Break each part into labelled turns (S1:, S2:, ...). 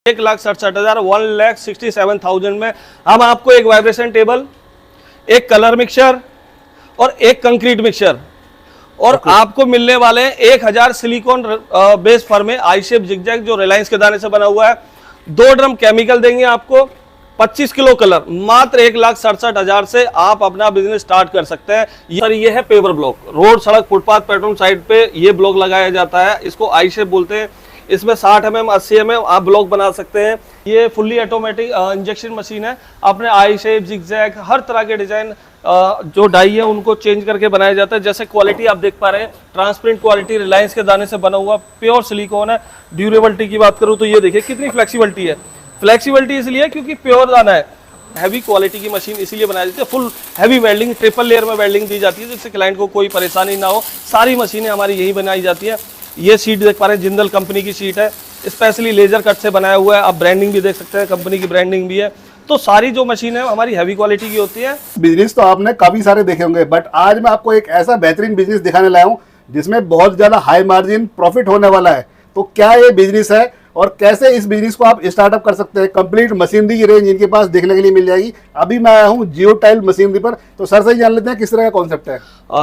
S1: 1,67,000 1,67,000 में हम आपको एक वाइब्रेशन टेबल, एक कलर मिक्सर और एक कंक्रीट मिक्सर और आपको मिलने वाले 1,000 सिलिकॉन बेस फर्मे आई शेप जिगजैग जो रिलायंस के दाने से बना हुआ है। 2 ड्रम केमिकल देंगे आपको, 25 किलो कलर, मात्र 1,67,000 से आप अपना बिजनेस स्टार्ट कर सकते हैं। सर ये है पेवर ब्लॉक, रोड सड़क फुटपाथ पेट्रोल साइड पे ये ब्लॉक लगाया जाता है, इसको आई शेप बोलते हैं। इसमें 60 mm 80 mm आप ब्लॉक बना सकते हैं। ये फुल्ली ऑटोमेटिक इंजेक्शन मशीन है, अपने आई शेप जिगजैग हर तरह के डिजाइन जो डाई है उनको चेंज करके बनाया जाता है। जैसे क्वालिटी आप देख पा रहे हैं, ट्रांसपेरेंट क्वालिटी, रिलायंस के दाने से बना हुआ प्योर सिलिकॉन है। ड्यूरेबिलिटी की बात करूं तो ये देखिए कितनी फ्लेक्सिबिलिटी है। फ्लेक्सिबिलिटी इसलिए क्योंकि प्योर दाना है, हैवी क्वालिटी की मशीन इसीलिए बनाई जाती है। Full heavy welding, triple layer में वेल्डिंग दी जाती है जिससे क्लाइंट को कोई परेशानी ना हो। सारी मशीनें हमारी यही बनाई जाती है। ये सीट देख पा रहे हैं, जिंदल कंपनी की सीट है, स्पेशली लेजर कट से बनाया हुआ है। आप ब्रांडिंग भी देख सकते हैं, कंपनी की ब्रांडिंग भी है। तो सारी जो मशीन है हमारी हैवी क्वालिटी की होती है।
S2: बिजनेस तो आपने काफी सारे देखे होंगे, बट आज मैं आपको एक ऐसा बेहतरीन बिजनेस दिखाने लाया हूं जिसमें बहुत ज्यादा हाई मार्जिन प्रॉफिट होने वाला है। तो क्या ये बिजनेस है और कैसे इस बिजनेस को आप स्टार्टअप कर सकते हैं, कंप्लीट मशीनरी की रेंज इनके पास देखने के लिए मिल जाएगी। अभी मैं आया हूँ जियो टाइल मशीनरी पर, तो सर से ही जान लेते हैं किस तरह का कॉन्सेप्ट है।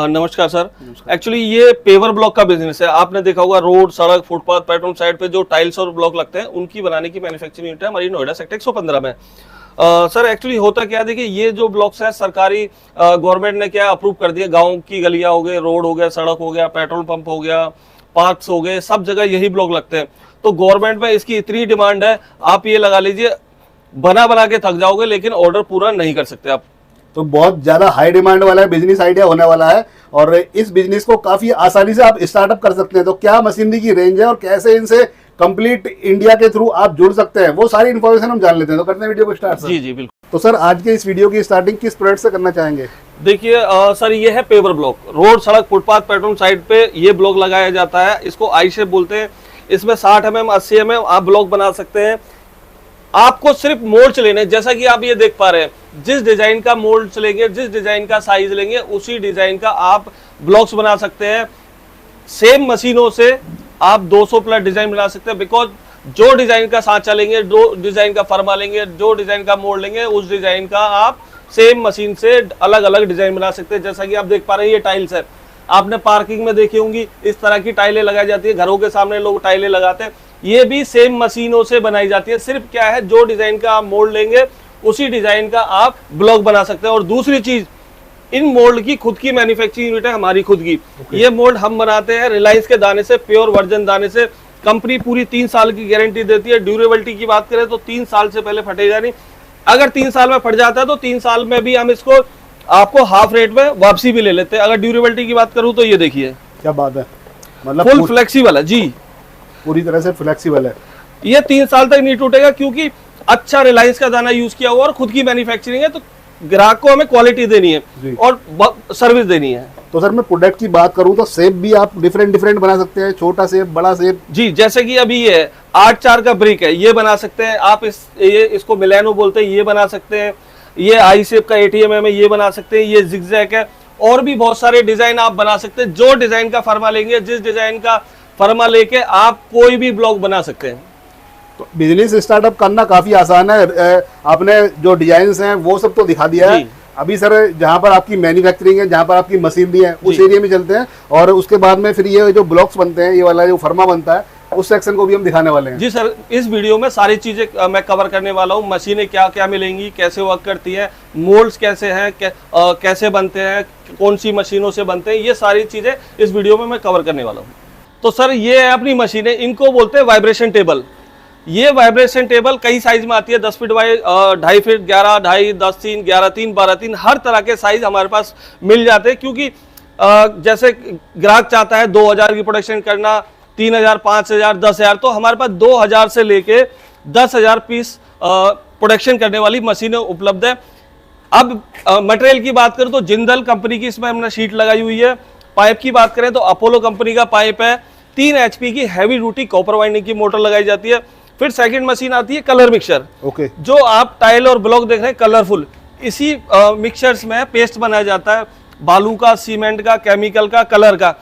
S1: नमस्कार सर। एक्चुअली ये पेवर ब्लॉक का बिजनेस है। आपने देखा होगा रोड सड़क फुटपाथ पेट्रोल साइड पे जो टाइल्स और ब्लॉक लगते हैं उनकी बनाने की मैन्युफैक्चरिंग यूनिट है हमारी नोएडा सेक्टर 115 में। सर एक्चुअली होता क्या है, देखिए ये जो ब्लॉक्स है सरकारी गवर्नमेंट ने क्या अप्रूव कर दिया, गाँव की गलियां हो गए, रोड हो गया, सड़क हो गया, पेट्रोल पंप हो गया, पार्क्स हो गए, सब जगह यही ब्लॉक लगते हैं। तो गवर्नमेंट में इसकी इतनी डिमांड है, आप ये लगा लीजिए बना बना के थक जाओगे लेकिन ऑर्डर पूरा नहीं कर सकते आप।
S2: तो बहुत ज्यादा हाई डिमांड वाला बिजनेस आइडिया होने वाला है और इस बिजनेस को काफी आसानी से आप स्टार्टअप कर सकते हैं। तो क्या मशीनरी की रेंज है और कैसे इनसे कंप्लीट इंडिया के थ्रू आप जुड़ सकते हैं, वो सारी इन्फॉर्मेशन हम जान लेते हैं। तो करते हैं वीडियो को स्टार्ट सर।
S1: जी जी बिल्कुल।
S2: तो सर आज के इस वीडियो की स्टार्टिंग किस प्रोडक्ट से करना चाहेंगे?
S1: देखिए सर ये है पेवर ब्लॉक, रोड सड़क फुटपाथ पेट्रोल साइड पे ये ब्लॉक लगाया जाता है, इसको आई शेप बोलते हैं। इसमें 60 mm 80 mm आप ब्लॉक बना सकते हैं। आपको सिर्फ मोल्ड्स लेने, जैसा कि आप ये देख पा रहे हैं, जिस डिजाइन का मोल्ड्स लेंगे, जिस डिजाइन का साइज लेंगे, उसी डिजाइन का आप ब्लॉक्स बना सकते हैं। सेम मशीनों से आप 200 प्लस डिजाइन बना सकते हैं। बिकॉज जो डिजाइन का सांचा लेंगे, जो डिजाइन का फर्मा लेंगे, जो डिजाइन का मोल्ड लेंगे, उस डिजाइन का आप सेम मशीन से अलग अलग डिजाइन बना सकते हैं। जैसा कि आप देख पा रहे हैं ये टाइल्स है, आपने पार्किंग में देखी होंगी, इस तरह की टाइलें लगाई जाती है, घरों के सामने लोग टाइलें लगाते हैं, ये भी सेम मशीनों से बनाई जाती है। सिर्फ क्या है, जो डिजाइन का आप मोल्ड लेंगे उसी डिजाइन का आप ब्लॉक बना सकते हैं। और दूसरी चीज, इन मोल्ड की खुद की मैन्युफैक्चरिंग यूनिट है हमारी खुद की। ये मोल्ड हम बनाते हैं रिलायंस के दाने से, प्योर वर्जन दाने से। कंपनी पूरी 3 साल की गारंटी देती है। ड्यूरेबिलिटी की बात करें तो 3 साल से पहले फटेगा नहीं। अगर 3 साल में फट जाता है तो 3 साल में भी हम इसको आपको हाफ रेट में वापसी भी ले लेते हैं। अगर ड्यूरेबिलिटी की बात करूं तो ये देखिए
S2: क्या बात है, मतलब
S1: फुल फ्लेक्सिबल है जी,
S2: पूरी तरह से फ्लेक्सिबल है।
S1: ये 3 साल तक नहीं टूटेगा क्योंकि अच्छा रिलायंस का दाना यूज किया हुआ और खुद की मैन्युफैक्चरिंग है। तो ग्राहक को हमें क्वालिटी देनी है और सर्विस देनी है। तो
S2: सर मैं प्रोडक्ट की बात करूं तो सेप भी आप डिफरेंट डिफरेंट बना सकते हैं, छोटा सेप, बड़ा सेप।
S1: जी, जैसे कि अभी ये 8/4 का ब्रिक है, ये बना सकते हैं आप। इसको मिलानो बोलते हैं, ये बना सकते हैं। ये आई शेप का ATM है, ये बना सकते हैं। ये जिगजैग है, और भी बहुत सारे डिजाइन आप बना सकते हैं। जो डिजाइन का फर्मा लेंगे, जिस डिजाइन का फर्मा लेके आप कोई भी ब्लॉक बना सकते हैं।
S2: तो बिजनेस स्टार्टअप करना काफी आसान है। आपने जो डिजाइन्स हैं वो सब तो दिखा दिया है। अभी सर जहां पर आपकी मैन्युफैक्चरिंग है, जहां पर आपकी मशीनरी है, उस एरिया में चलते हैं और उसके बाद में फिर ये जो ब्लॉक्स बनते हैं, ये वाला जो फर्मा बनता है, उस सेक्शन को भी हम दिखाने वाले हैं।
S1: जी सर, इस वीडियो में सारी चीजें मैं कवर करने वाला हूँ। मशीनें क्या क्या मिलेंगी, कैसे वर्क करती है, मोल्ड्स कैसे हैं, कैसे बनते हैं, कौन सी मशीनों से बनते हैं, ये सारी चीजें इस वीडियो में मैं कवर करने वाला हूँ। तो सर ये है अपनी मशीनें, इनको बोलते हैं वाइब्रेशन टेबल। ये वाइब्रेशन टेबल कई साइज में आती है, 10 फीट बाई 2.5 फीट, 11, 2.5, 10 3, 11 3, 12 3, हर तरह के साइज हमारे पास मिल जाते हैं। क्योंकि जैसे ग्राहक चाहता है 2000 की प्रोडक्शन करना, 3000, 5000, 10,000, तो हमारे पास 2000 से लेके 10,000 पीस प्रोडक्शन करने वाली मशीनें उपलब्ध है। अब मटेरियल की बात करें तो जिंदल कंपनी की इसमें हमने शीट लगाई हुई है। पाइप की बात करें तो अपोलो कंपनी का पाइप है। 3 HP की हैवी ड्यूटी कॉपर वाइंडिंग की मोटर लगाई जाती है। फिर सेकंड मशीन आती है कलर मिक्सर। जो आप टाइल और ब्लॉक देख रहे हैं कलरफुल, इसी मिक्सचर्स में पेस्ट बनाया जाता है, बालू का, सीमेंट का, केमिकल का, कलर का।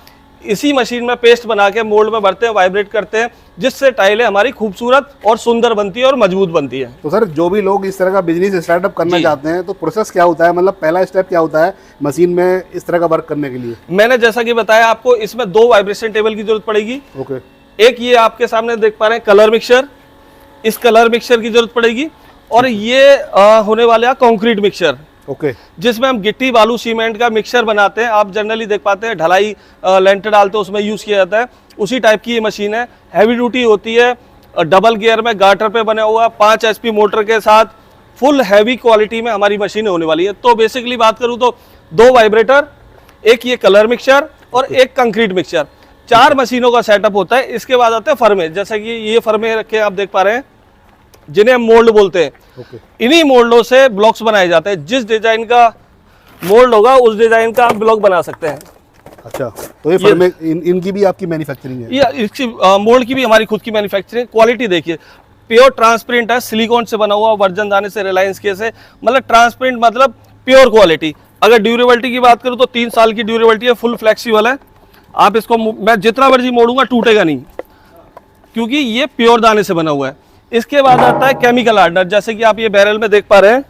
S1: इसी मशीन में पेस्ट बना के मोल्ड में भरते हैं, वाइब्रेट करते हैं, जिससे टाइलें हमारी खूबसूरत और सुंदर बनती है और मजबूत बनती है।
S2: तो सर जो भी लोग इस तरह का बिजनेस स्टार्टअप करना
S1: जी।
S2: चाहते हैं तो प्रोसेस क्या होता है, मतलब पहला स्टेप क्या होता है मशीन में इस तरह का वर्क करने के लिए?
S1: मैंने जैसा कि बताया आपको, इसमें 2 वाइब्रेशन टेबल की जरूरत पड़ेगी।
S2: ओके।
S1: एक ये आपके सामने देख पा रहे हैं कलर मिक्सर, इस कलर मिक्सर की जरूरत पड़ेगी। और ये होने वाला है कंक्रीट मिक्सर,
S2: ओके।
S1: जिसमें हम गिट्टी बालू सीमेंट का मिक्सर बनाते हैं। आप जनरली देख पाते हैं ढलाई लेंटर डालते हैं उसमें यूज किया जाता है, उसी टाइप की ये मशीन है। हैवी ड्यूटी होती है, डबल गियर में गार्टर पे बना हुआ, 5 HP मोटर के साथ, फुल हैवी क्वालिटी में हमारी मशीन होने वाली है। तो बेसिकली बात करूं तो 2 वाइब्रेटर, एक ये कलर मिक्सर और एक कंक्रीट मिक्सर, 4 मशीनों का सेटअप होता है। इसके बाद आते हैं फर्मे, जैसे कि ये फर्मे रखे आप देख पा रहे हैं, जिन्हें हम मोल्ड बोलते हैं।
S2: ओके।
S1: इन्हीं मोल्डों से ब्लॉक्स बनाए जाते हैं। जिस डिजाइन का मोल्ड होगा उस डिजाइन का आप ब्लॉक बना सकते हैं।
S2: अच्छा, तो ये फर्मे इनकी भी आपकी मैन्युफैक्चरिंग है?
S1: ये इसकी मोल्ड की भी हमारी खुद की मैन्युफैक्चरिंग। क्वालिटी देखिए, प्योर ट्रांसपेरेंट है, सिलिकॉन से बना हुआ, वर्जन दाने से, रिलायंस के से, मतलब ट्रांसपेरेंट मतलब प्योर क्वालिटी। अगर ड्यूरेबिलिटी की बात करूं तो 3 साल की ड्यूरेबिलिटी है, फुल फ्लेक्सिबल है। आप इसको मैं जितना मर्जी मोड़ूंगा टूटेगा नहीं, क्योंकि ये प्योर दाने से बना हुआ है। इसके बाद आता है केमिकल हार्डनर, जैसे कि आप ये बैरल में देख पा रहे हैं,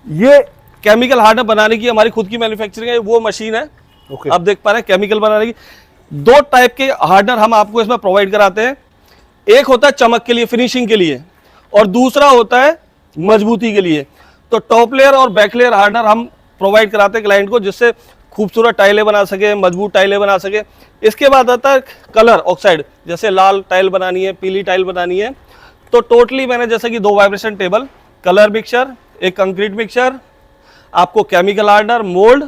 S1: ये केमिकल हार्डनर बनाने की हमारी खुद की मैन्युफैक्चरिंग है, वो मशीन है।
S2: ओके।
S1: आप देख पा रहे हैं केमिकल बनाने की। 2 टाइप के हार्डनर हम आपको इसमें प्रोवाइड कराते हैं। एक होता है चमक के लिए, फिनिशिंग के लिए, और दूसरा होता है मजबूती के लिए। तो टॉप लेयर और बैक लेयर हार्डनर हम प्रोवाइड कराते हैं क्लाइंट को, जिससे खूबसूरत टाइलें बना सके, मजबूत टाइलें बना सके। इसके बाद आता है कलर ऑक्साइड, जैसे लाल टाइल बनानी है, पीली टाइल बनानी है। तो टोटली मैंने जैसे कि 2 वाइब्रेशन टेबल, कलर मिक्सर, एक कंक्रीट मिक्सर, आपको chemical hardener, mould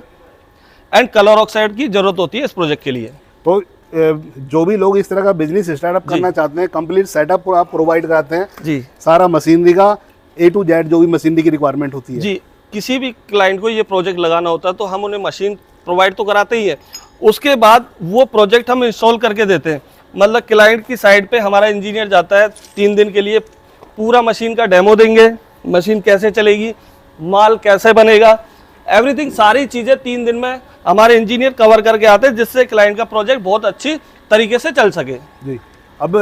S1: and colour oxide की जरूरत होती है इस प्रोजेक्ट के लिए।
S2: तो जो भी लोग इस तरह का बिजनेस स्टार्टअप करना चाहते हैं, कंप्लीट सेटअप आप प्रोवाइड कराते हैं?
S1: जी।
S2: सारा मशीनरी का A to Z जो भी मशीनरी की रिक्वायरमेंट होती है?
S1: जी, किसी भी क्लाइंट को ये प्रोजेक्ट लगाना होता है तो हम उन्हें मशीन प्रोवाइड तो कराते ही है, उसके बाद वो प्रोजेक्ट हम इंस्टॉल करके देते हैं। मतलब क्लाइंट की साइड पे हमारा इंजीनियर जाता है 3 दिन के लिए, पूरा मशीन का डेमो देंगे, मशीन कैसे चलेगी, माल कैसे बनेगा, एवरीथिंग, सारी चीज़ें 3 दिन में हमारे इंजीनियर कवर करके आते हैं, जिससे क्लाइंट का प्रोजेक्ट बहुत अच्छी तरीके से चल सके।
S2: जी। अब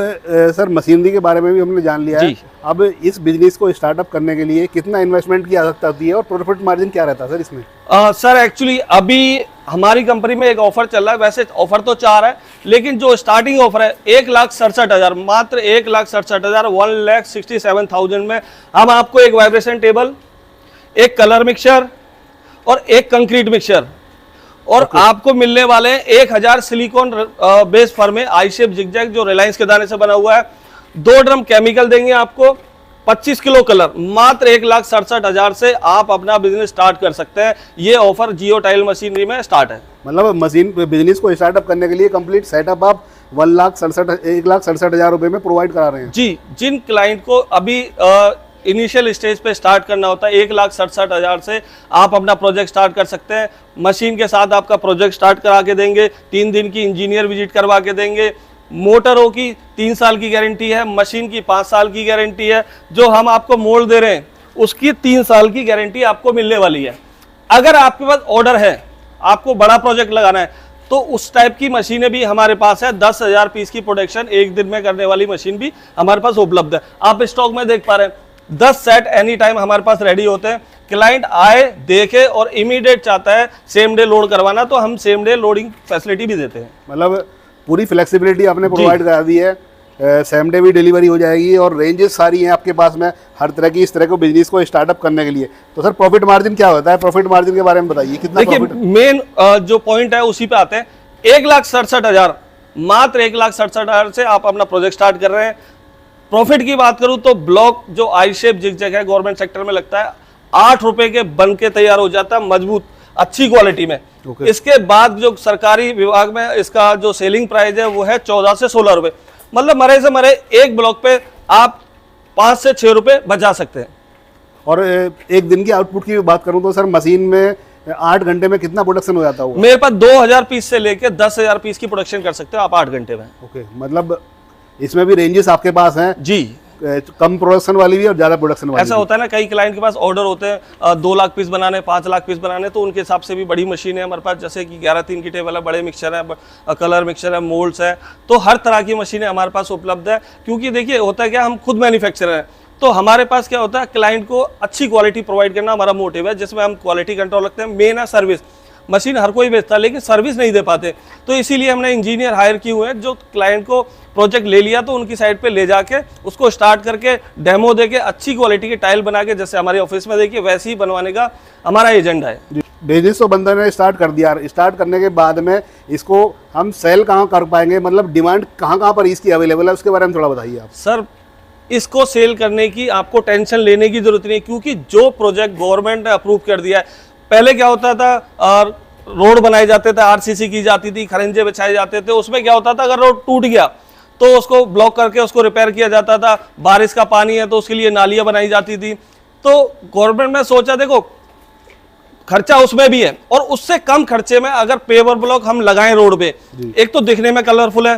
S2: सर मशीनरी के बारे में भी हमने जान लिया है। अब इस बिजनेस को स्टार्टअप करने के लिए कितना इन्वेस्टमेंट की आवश्यकता होती है और प्रॉफिट मार्जिन क्या रहता है सर इसमें?
S1: सर एक्चुअली अभी हमारी कंपनी में एक ऑफर चल रहा है, वैसे ऑफर तो 4 है, लेकिन जो स्टार्टिंग ऑफर है 1,67,000, मात्र 1,67,000, 1,67,000 में हम आपको एक वाइब्रेशन टेबल, एक कलर मिक्सर और एक कंक्रीट मिक्सर, और आपको मिलने वाले हैं 1000 सिलिकॉन बेस फर्मे आई शेप जिगजैग, जो रिलायंस के दाने से बना हुआ है। 2 ड्रम केमिकल देंगे आपको, 25 किलो कलर, मात्र 1,67,000 से आप अपना बिजनेस स्टार्ट कर सकते हैं। ये ऑफर जियो टाइल मशीनरी में स्टार्ट है।
S2: मतलब मशीन बिजनेस को स्टार्टअप करने के लिए कंप्लीट सेटअप आप 1,67,000 रुपए में प्रोवाइड करा रहे हैं?
S1: जी, जिन क्लाइंट को अभी इनिशियल स्टेज पे स्टार्ट करना होता है, 1,67,000 से आप अपना प्रोजेक्ट स्टार्ट कर सकते हैं। मशीन के साथ आपका प्रोजेक्ट स्टार्ट करा के देंगे, 3 दिन की इंजीनियर विजिट करवा के देंगे। मोटरों की 3 साल की गारंटी है, मशीन की 5 साल की गारंटी है। जो हम आपको मोल्ड दे रहे हैं उसकी 3 साल की गारंटी आपको मिलने वाली है। अगर आपके पास ऑर्डर है, आपको बड़ा प्रोजेक्ट लगाना है, तो उस टाइप की मशीनें भी हमारे पास है। 10,000 पीस की प्रोडक्शन एक दिन में करने वाली मशीन भी हमारे पास उपलब्ध है। आप स्टॉक में देख पा रहे हैं, 10 सेट एनी टाइम हमारे पास रेडी होते हैं। क्लाइंट आए, देखे और इमीडिएट चाहता है सेम डे लोड करवाना, तो हम सेम डे लोडिंग फैसिलिटी भी देते हैं।
S2: मतलब पूरी फ्लेक्सिबिलिटी आपने प्रोवाइड करा दी है, सेम डे भी डिलीवरी हो जाएगी और रेंजेस सारी हैं आपके पास में हर तरह की इस तरह को बिजनेस को स्टार्टअप करने के लिए। तो सर प्रॉफिट मार्जिन क्या होता है? प्रॉफिट मार्जिन के बारे में बताइए, कितना
S1: देखिए, मेन जो पॉइंट है उसी पे आते हैं। 1,67,000, मात्र 1,67,000 से आप अपना प्रोजेक्ट स्टार्ट कर रहे हैं। प्रॉफिट की बात करूं तो ब्लॉक जो आई शेप जिगजैग है, गवर्नमेंट सेक्टर में लगता है, 8 रुपए के बन के तैयार हो जाता है, मजबूत अच्छी क्वालिटी में। इसके बाद जो सरकारी विभाग में इसका जो सेलिंग प्राइस है वो है 14 से 16 रुपए। मतलब मरे से मरे एक ब्लॉक पे आप 5 से 6 रुपए बचा सकते हैं।
S2: और एक दिन की आउटपुट की बात करूं तो सर मशीन में 8 घंटे में कितना प्रोडक्शन हो जाता होगा?
S1: मेरे पास 2,000 पीस से लेकर 10,000 पीस की प्रोडक्शन कर सकते हो आप 8 घंटे में।
S2: ओके, मतलब इसमें भी रेंजेस आपके पास हैं?
S1: जी,
S2: कम प्रोडक्शन वाली भी और ज्यादा प्रोडक्शन वाली
S1: ऐसा होता है ना, कई क्लाइंट के पास ऑर्डर होते हैं 2 लाख पीस बनाने, 5 लाख पीस बनाने, तो उनके हिसाब से भी बड़ी मशीन है हमारे पास, जैसे कि 11-3 की टेबल है, बड़े मिक्सचर है, कलर मिक्सचर है, मोल्ड्स है, तो हर तरह की मशीनें हमारे पास उपलब्ध है। क्योंकि देखिए होता है क्या, हम खुद मैन्युफैक्चरर हैं, तो हमारे पास क्या होता है, क्लाइंट को अच्छी क्वालिटी प्रोवाइड करना हमारा मोटिव है, जिसमें हम क्वालिटी कंट्रोल रखते हैं। मेन है सर्विस। मशीन हर कोई बेचता है लेकिन सर्विस नहीं दे पाते, तो इसीलिए हमने इंजीनियर हायर किए हुए हैं जो क्लाइंट को प्रोजेक्ट ले लिया तो उनकी साइड पे ले जाके उसको स्टार्ट करके डेमो देके अच्छी क्वालिटी के टाइल बना के, जैसे हमारे ऑफिस में देखिए वैसे ही बनवाने का हमारा एजेंडा है।
S2: बिजनेस तो बंदा ने स्टार्ट कर दिया, स्टार्ट करने के बाद में इसको हम सेल कहाँ कर पाएंगे, मतलब डिमांड कहाँ कहाँ पर इसकी अवेलेबल है, उसके बारे में थोड़ा बताइए आप।
S1: सर, इसको सेल करने की आपको टेंशन लेने की जरूरत नहीं, क्योंकि जो प्रोजेक्ट गवर्नमेंट ने अप्रूव कर दिया है। पहले क्या होता था, रोड बनाए जाते थे, आरसीसी की जाती थी, खरंजे बिछाए जाते थे, उसमें क्या होता था, अगर रोड टूट गया तो उसको ब्लॉक करके उसको रिपेयर किया जाता था। बारिश का पानी है तो उसके लिए नालियां बनाई जाती थी। तो गवर्नमेंट ने सोचा देखो खर्चा उसमें भी है, और उससे कम खर्चे में अगर पेवर ब्लॉक हम लगाएं रोड पे, एक तो दिखने में कलरफुल है,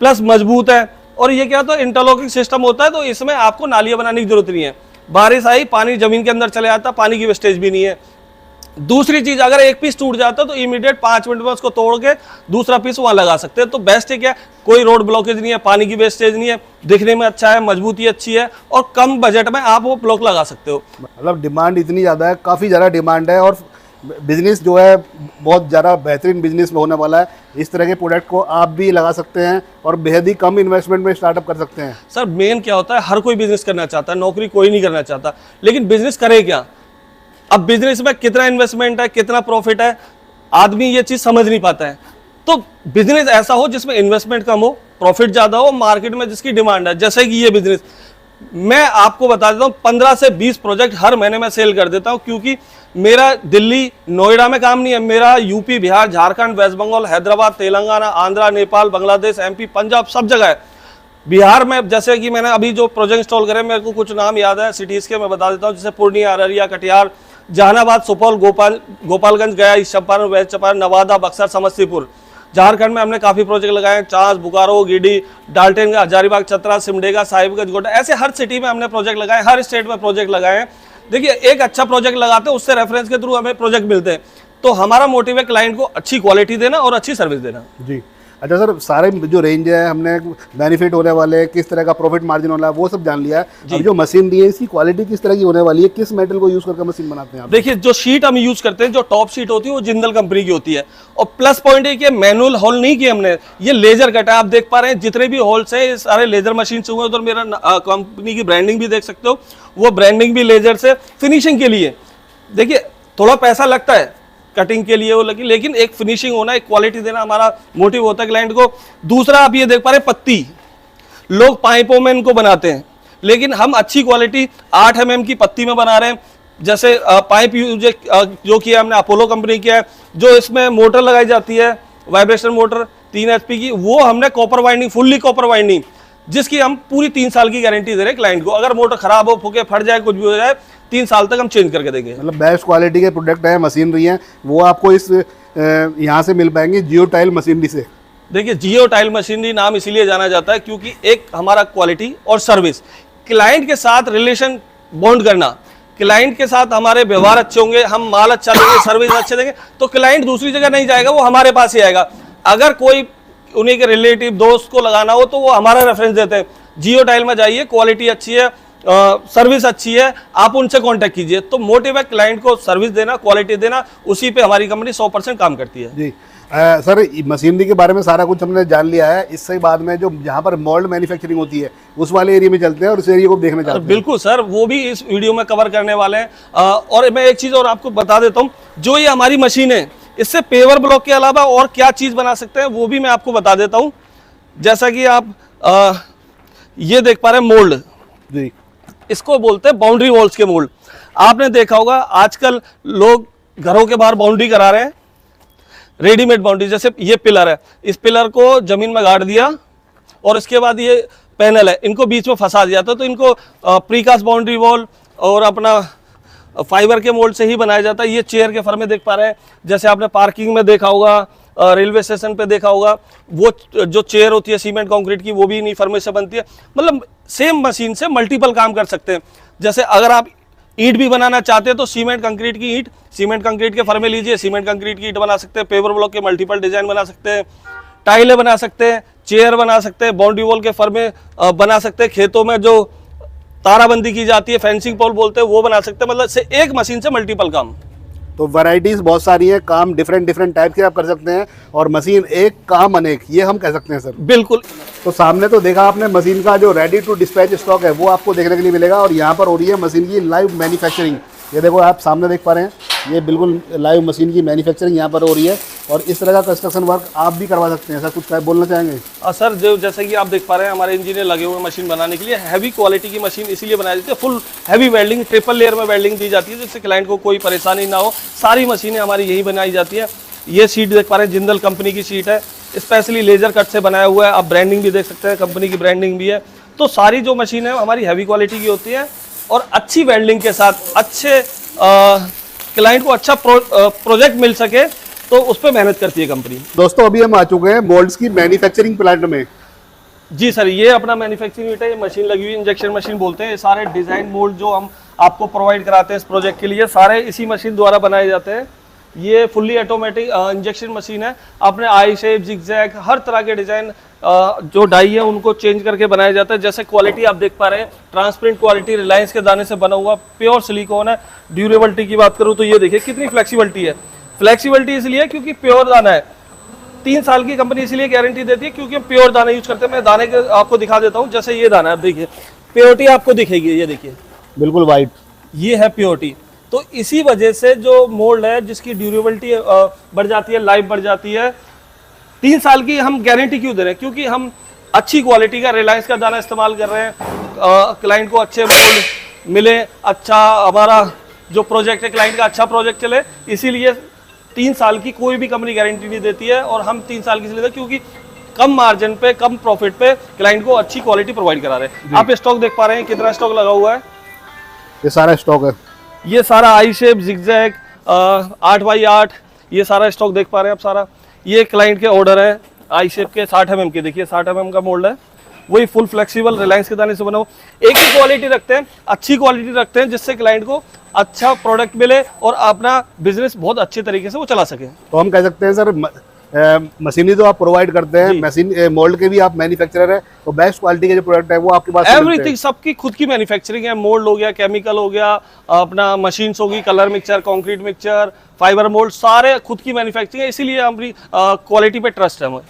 S1: प्लस मजबूत है, और ये क्या तो इंटरलॉकिंग सिस्टम होता है, तो इसमें आपको नालियां बनाने की जरूरत नहीं है। बारिश आई, पानी जमीन के अंदर चले जाता, पानी की वेस्टेज भी नहीं है। दूसरी चीज, अगर एक पीस टूट जाता तो इमीडिएट 5 मिनट में उसको तोड़ के दूसरा पीस वहां लगा सकते हैं। तो बेस्ट है क्या, कोई रोड ब्लॉकेज नहीं है, पानी की वेस्टेज नहीं है, दिखने में अच्छा है, मजबूती अच्छी है, और कम बजट में आप वो ब्लॉक लगा सकते हो।
S2: मतलब डिमांड इतनी ज़्यादा है, काफ़ी ज़्यादा डिमांड है, और बिजनेस जो है बहुत ज़्यादा बेहतरीन बिजनेस में होने वाला है। इस तरह के प्रोडक्ट को आप भी लगा सकते हैं और बेहद ही कम इन्वेस्टमेंट में स्टार्टअप कर सकते हैं।
S1: सर, मेन क्या होता है, हर कोई बिजनेस करना चाहता है, नौकरी कोई नहीं करना चाहता, लेकिन बिजनेस करे क्या। अब बिजनेस में कितना इन्वेस्टमेंट है, कितना प्रॉफिट है, आदमी ये चीज समझ नहीं पाता है। तो बिजनेस ऐसा हो जिसमें इन्वेस्टमेंट कम हो, प्रॉफिट ज्यादा हो, मार्केट में जिसकी डिमांड है, जैसे कि ये बिजनेस मैं आपको बता देता हूं, 15 से 20 प्रोजेक्ट हर महीने में सेल कर देता हूं, क्योंकि मेरा दिल्ली नोएडा में काम नहीं है, मेरा यूपी, बिहार, झारखंड, वेस्ट बंगाल, हैदराबाद, तेलंगाना, आंध्रा, नेपाल, बांग्लादेश, एमपी, पंजाब, सब जगह है। बिहार में जैसे कि मैंने अभी जो प्रोजेक्ट इंस्टॉल करे, मेरे को कुछ नाम याद है सिटीज के, मैं बता देता हूँ, जैसे पूर्णिया, अररिया, कटिहार, जहानाबाद, सुपौल, गोपालगंज, गया, ईस्ट चंपारण, वेस्ट चंपारण, नवादा, बक्सर, समस्तीपुर। झारखंड में हमने काफी प्रोजेक्ट लगाए हैं, चांस, बोकारो, गिडी, डाल्टनगंज, हजारीबाग, चतरा, सिमडेगा, साहिबगंज, गोड्डा, ऐसे हर सिटी में हमने प्रोजेक्ट लगाए, हर स्टेट में प्रोजेक्ट लगाए हैं। देखिए, एक अच्छा प्रोजेक्ट लगाते हैं, उससे रेफरेंस के थ्रू हमें प्रोजेक्ट मिलते हैं। तो हमारा मोटिव है क्लाइंट को अच्छी क्वालिटी देना और अच्छी सर्विस देना।
S2: जी, अच्छा सर, सारे जो रेंज है, हमने बेनिफिट होने वाले, किस तरह का प्रॉफिट मार्जिन होना है, वो सब जान लिया है। अब जो मशीन दी है, इसकी क्वालिटी किस तरह की होने वाली है, किस मेटल को यूज करके मशीन बनाते हैं आप?
S1: देखिए, जो शीट हम यूज करते हैं, जो टॉप शीट होती है, वो जिंदल कंपनी की होती है, और प्लस पॉइंट है कि मैनुअल होल नहीं किए हमने, ये लेजर कट है। आप देख पा रहे हैं जितने भी होल्स हैं, ये सारे लेजर मशीन से हुए हैं। उधर मेरा कंपनी की ब्रांडिंग भी देख सकते हो, वो ब्रांडिंग भी लेजर से, फिनिशिंग के लिए। देखिए, थोड़ा पैसा लगता है कटिंग के लिए वो लगी, लेकिन एक फिनिशिंग होना, एक क्वालिटी देना हमारा मोटिव होता है क्लाइंट को। दूसरा, आप ये देख पा रहे हैं पत्ती, लोग पाइपों में इनको बनाते हैं, लेकिन हम अच्छी क्वालिटी 8 mm की पत्ती में बना रहे हैं। जैसे पाइप यूज जो किया हमने अपोलो कंपनी किया है, जो इसमें मोटर लगाई जाती है, वाइब्रेशन मोटर 3 HP की, वो हमने copper winding, fully copper winding, जिसकी हम पूरी 3 साल की गारंटी दे रहे हैं क्लाइंट को। अगर मोटर खराब हो, फूके, फट जाए, कुछ भी हो जाए, 3 साल तक हम चेंज करके देंगे।
S2: मतलब बेस्ट क्वालिटी के प्रोडक्ट है, मशीनरी है, वो आपको इस यहाँ से मिल पाएंगे, जियो टाइल मशीनरी से।
S1: देखिए, जियो टाइल मशीनरी नाम इसीलिए जाना जाता है क्योंकि एक हमारा क्वालिटी और सर्विस, क्लाइंट के साथ रिलेशन बॉन्ड करना, क्लाइंट के साथ हमारे व्यवहार अच्छे होंगे, हम माल अच्छा देंगे, सर्विस अच्छे देंगे, तो क्लाइंट दूसरी जगह नहीं जाएगा, वो हमारे पास ही आएगा। अगर कोई उन्हीं के रिलेटिव दोस्त को लगाना हो तो वो हमारा रेफरेंस देते हैं, जियो टाइल में जाइए, क्वालिटी अच्छी है, सर्विस अच्छी है, आप उनसे कांटेक्ट कीजिए। तो मोटिव है क्लाइंट को सर्विस देना, क्वालिटी देना, उसी पे हमारी कंपनी 100% काम करती है।
S2: जी सर, मशीनरी के बारे में सारा कुछ हमने जान लिया है। इससे बाद में जो जहाँ पर मोल्ड मैन्युफैक्चरिंग होती है, उस वाले एरिया में चलते हैं और उस एरिया को देखने चाहते हैं।
S1: बिल्कुल सर, वो भी इस वीडियो में कवर करने वाले हैं। और मैं एक चीज़ और आपको बता देता हूँ, जो ये हमारी मशीन है, इससे पेवर ब्लॉक के अलावा और क्या चीज़ बना सकते हैं वो भी मैं आपको बता देता हूँ। जैसा कि आप ये देख पा रहे हैं मोल्ड,
S2: जी, इसको
S1: बोलते हैं बाउंड्री वॉल्स के मोल्ड। आपने देखा होगा आजकल लोग घरों के बाहर बाउंड्री करा रहे हैं, रेडीमेड बाउंड्री। जैसे ये पिलर है, इस पिलर को जमीन में गाड़ दिया और इसके बाद ये पैनल है, इनको बीच में फंसा दिया था, तो इनको प्रीकास्ट बाउंड्री वॉल और अपना फाइबर के मोल्ड से ही बनाया जाता है। ये चेयर के फर में देख पा रहे हैं, जैसे आपने पार्किंग में देखा होगा, रेलवे स्टेशन पे देखा होगा, वो जो चेयर होती है सीमेंट कंक्रीट की वो भी इन्हीं फर्मे से बनती है। मतलब सेम मशीन से मल्टीपल काम कर सकते हैं। जैसे अगर आप ईंट भी बनाना चाहते हैं तो सीमेंट कंक्रीट की ईंट, सीमेंट कंक्रीट के फर्मे लीजिए, सीमेंट कंक्रीट की ईंट बना सकते हैं, पेवर ब्लॉक के मल्टीपल डिजाइन बना सकते हैं, टाइलें बना सकते हैं, चेयर बना सकते हैं, बाउंड्री वॉल के फर्मे बना सकते हैं, खेतों में जो ताराबंदी की जाती है फेंसिंग पोल बोलते हैं वो बना सकते हैं। मतलब से एक मशीन से मल्टीपल काम।
S2: तो वैरायटीज बहुत सारी हैं, काम डिफरेंट डिफरेंट टाइप के आप कर सकते हैं, और मशीन एक काम अनेक, ये हम कह सकते हैं सर।
S1: बिल्कुल।
S2: तो सामने तो देखा आपने मशीन का जो रेडी टू डिस्पैच स्टॉक है वो आपको देखने के लिए मिलेगा, और यहाँ पर हो रही है मशीन की लाइव मैन्युफैक्चरिंग। ये देखो आप सामने देख पा रहे हैं, ये बिल्कुल लाइव मशीन की मैन्युफैक्चरिंग यहाँ पर हो रही है, और इस तरह का कंस्ट्रक्शन वर्क आप भी करवा सकते हैं। सर कुछ बोलना चाहेंगे?
S1: सर जो जैसे कि आप देख पा रहे हैं हमारे इंजीनियर लगे हुए मशीन बनाने के लिए। हैवी क्वालिटी की मशीन इसीलिए बनाई जाती है, full heavy welding, triple layer में वेल्डिंग दी जाती है जिससे क्लाइंट को कोई परेशानी ना हो। सारी मशीनें हमारी यही बनाई जाती है। ये सीट देख पा रहे हैं जिंदल कंपनी की सीट है, स्पेशली लेजर कट से बनाया हुआ है। आप ब्रांडिंग भी देख सकते हैं, कंपनी की ब्रांडिंग भी है। तो सारी जो मशीन है हमारी हैवी क्वालिटी की होती है और अच्छी वेल्डिंग के साथ अच्छे क्लाइंट को अच्छा प्रोजेक्ट मिल सके तो उस पर मेहनत करती है कंपनी।
S2: दोस्तों अभी हम आ चुके हैं मोल्ड्स की मैन्युफैक्चरिंग प्लांट में।
S1: जी सर, ये अपना मैन्युफैक्चरिंग यूनिट है, ये मशीन लगी हुई इंजेक्शन मशीन बोलते हैं। ये सारे डिजाइन मोल्ड जो हम आपको प्रोवाइड कराते हैं इस प्रोजेक्ट के लिए सारे इसी मशीन द्वारा बनाए जाते हैं। ये फुल्ली ऑटोमेटिक इंजेक्शन मशीन है। आपने आई शेप, जिगजैग, हर तरह के डिजाइन जो डाई है उनको चेंज करके बनाया जाता है। जैसे क्वालिटी आप देख पा रहे हैं, ट्रांसपेरेंट क्वालिटी, रिलायंस के दाने से बना हुआ प्योर सिलिकॉन है। ड्यूरेबिलिटी की बात करूँ तो ये देखिए कितनी फ्लेक्सिबिलिटी है। फ्लेक्सिबिलिटी इसलिए क्योंकि प्योर दाना है। 3 साल की कंपनी इसलिए गारंटी देती है क्योंकि हम प्योर दाना यूज करते हैं। मैं दाने के आपको दिखा देता हूँ। जैसे ये दाना है, देखिए प्योरिटी आपको दिखेगी, ये देखिए
S2: बिल्कुल वाइट,
S1: ये है प्योरिटी। तो इसी वजह से जो मोल्ड है जिसकी ड्यूरेबिलिटी बढ़ जाती है, लाइफ बढ़ जाती है। 3 साल की हम गारंटी क्यों दे रहे हैं? क्योंकि हम अच्छी क्वालिटी का रिलायंस का दाना इस्तेमाल कर रहे हैं। क्लाइंट को अच्छे मोल्ड मिले, अच्छा हमारा जो प्रोजेक्ट है क्लाइंट का अच्छा प्रोजेक्ट चले, इसीलिए 3 साल की कोई भी कंपनी गारंटी नहीं देती है और हम 3 साल की इसलिए क्योंकि कम मार्जिन पे, कम प्रॉफिट पे क्लाइंट को अच्छी क्वालिटी प्रोवाइड करा रहे हैं। आप स्टॉक देख पा रहे हैं कितना स्टॉक लगा हुआ है।
S2: ये सारा स्टॉक है, ये
S1: सारा आई शेप, जिगजैग, 8x8, ये सारा स्टॉक देख पा रहे हैं आप सारा। ये क्लाइंट के ऑर्डर है आई शेप के 60 mm के, देखिए 60 mm का मोल्ड है, वही फुल फ्लेक्सिबल रिलायंस के दाने से बना हुआ। एक ही क्वालिटी रखते हैं, अच्छी क्वालिटी रखते हैं जिससे क्लाइंट को अच्छा प्रोडक्ट मिले और अपना बिजनेस बहुत अच्छे तरीके से वो चला सके।
S2: तो हम कह सकते हैं सर मशीनरी तो आप प्रोवाइड करते हैं, मशीन मोल्ड के भी आप मैन्युफैक्चरर है, तो बेस्ट क्वालिटी के जो प्रोडक्ट है वो आपके पास
S1: एवरीथिंग, सबकी खुद की मैन्युफैक्चरिंग है। मोल्ड हो गया, केमिकल हो गया, अपना मशीन्स होगी, colour mixture, concrete mixture, fibre mould, सारे खुद की मैन्युफैक्चरिंग है। इसीलिए हमारी क्वालिटी पे ट्रस्ट है हमें।